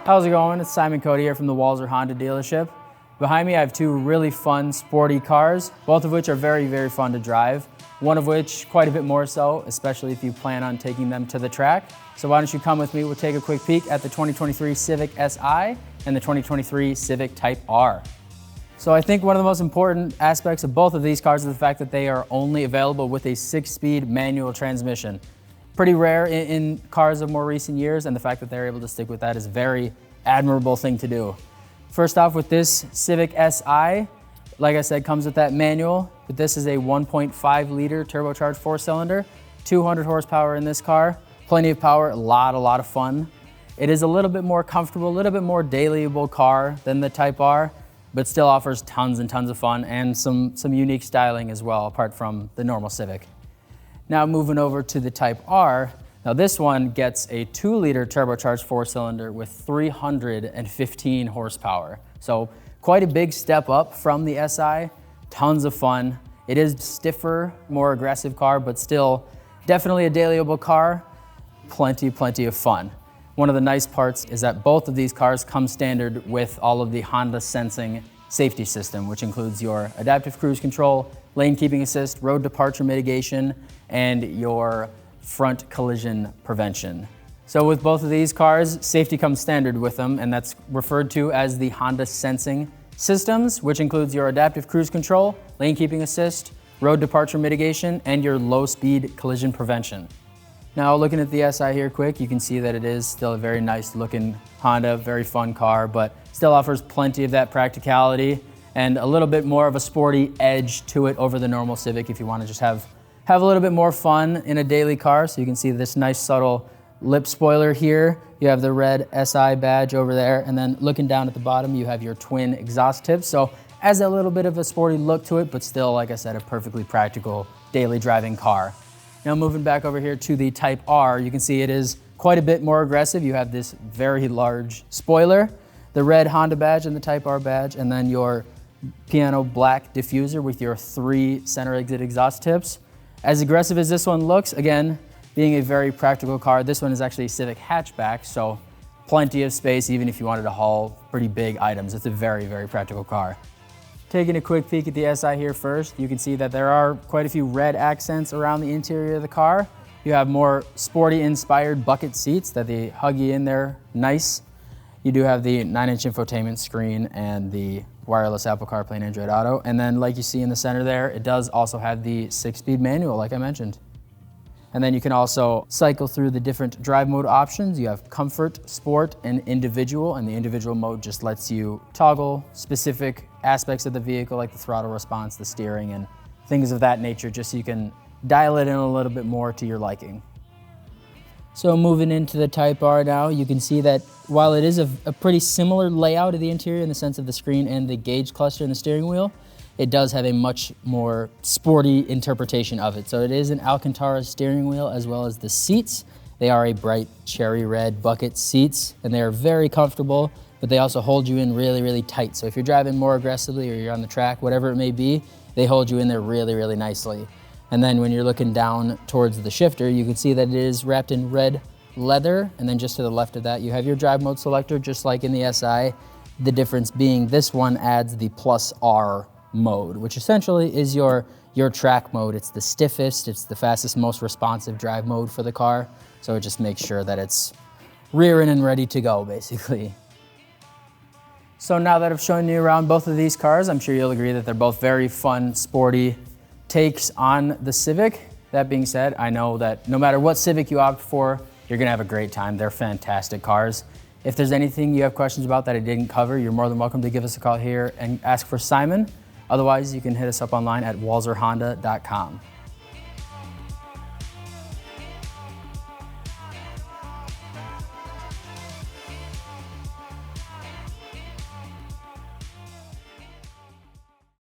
How's it going? It's Simon Cody here from the Walser Honda dealership. Behind me I have two really fun, sporty cars, both of which are very, very fun to drive. One of which quite a bit more so, especially if you plan on taking them to the track. So why don't you come with me, we'll take a quick peek at the 2023 Civic Si and the 2023 Civic Type-R. So I think one of the most important aspects of both of these cars is the fact that they are only available with a 6-speed manual transmission. Pretty rare in cars of more recent years, and the fact that they're able to stick with that is a very admirable thing to do. First off, with this Civic Si, like I said, comes with that manual, but this is a 1.5 liter turbocharged 4-cylinder, 200 horsepower in this car, plenty of power, a lot of fun. It is a little bit more comfortable, a little bit more dailyable car than the Type-R, but still offers tons and tons of fun and some unique styling as well, apart from the normal Civic. Now moving over to the Type-R, now this one gets a 2-liter turbocharged 4-cylinder with 315 horsepower. So quite a big step up from the Si, tons of fun. It is stiffer, more aggressive car, but still definitely a dailyable car, plenty of fun. One of the nice parts is that both of these cars come standard with all of the Honda sensing safety system, which includes your adaptive cruise control, lane keeping assist, road departure mitigation, and your front collision prevention. So with both of these cars, safety comes standard with them, and that's referred to as the Honda sensing systems, which includes your adaptive cruise control, lane keeping assist, road departure mitigation, and your low speed collision prevention. Now looking at the Si here quick, you can see that it is still a very nice looking Honda, very fun car, but still offers plenty of that practicality and a little bit more of a sporty edge to it over the normal Civic if you want to just have a little bit more fun in a daily car. So you can see this nice subtle lip spoiler here. You have the red Si badge over there, and then looking down at the bottom, you have your twin exhaust tips. So adds a little bit of a sporty look to it, but still, like I said, a perfectly practical daily driving car. Now moving back over here to the Type-R, you can see it is quite a bit more aggressive. You have this very large spoiler, the red Honda badge and the Type-R badge, and then your piano black diffuser with your 3 center exit exhaust tips. As aggressive as this one looks, again, being a very practical car, this one is actually a Civic hatchback, so plenty of space even if you wanted to haul pretty big items. It's a very practical car. Taking a quick peek at the Si here first, you can see that there are quite a few red accents around the interior of the car. You have more sporty inspired bucket seats that they hug you in there nice. You do have the 9-inch infotainment screen and the wireless Apple CarPlay and Android Auto. And then like you see in the center there, it does also have the 6-speed manual like I mentioned. And then you can also cycle through the different drive mode options. You have comfort, sport, and individual. And the individual mode just lets you toggle specific aspects of the vehicle like the throttle response, the steering, and things of that nature, just so you can dial it in a little bit more to your liking. So moving into the Type-R now, you can see that while it is a pretty similar layout of the interior in the sense of the screen and the gauge cluster and the steering wheel, it does have a much more sporty interpretation of it. So it is an Alcantara steering wheel as well as the seats. They are a bright cherry red bucket seats, and they are very comfortable, but they also hold you in really tight. So if you're driving more aggressively or you're on the track, whatever it may be, they hold you in there really nicely. And then when you're looking down towards the shifter, you can see that it is wrapped in red leather. And then just to the left of that, you have your drive mode selector, just like in the Si. The difference being this one adds the +R mode, which essentially is your track mode. It's the stiffest, it's the fastest, most responsive drive mode for the car. So it just makes sure that it's rearing and ready to go, basically. So now that I've shown you around both of these cars, I'm sure you'll agree that they're both very fun, sporty takes on the Civic. That being said, I know that no matter what Civic you opt for, you're gonna have a great time. They're fantastic cars. If there's anything you have questions about that I didn't cover, you're more than welcome to give us a call here and ask for Simon. Otherwise, you can hit us up online at walserhonda.com.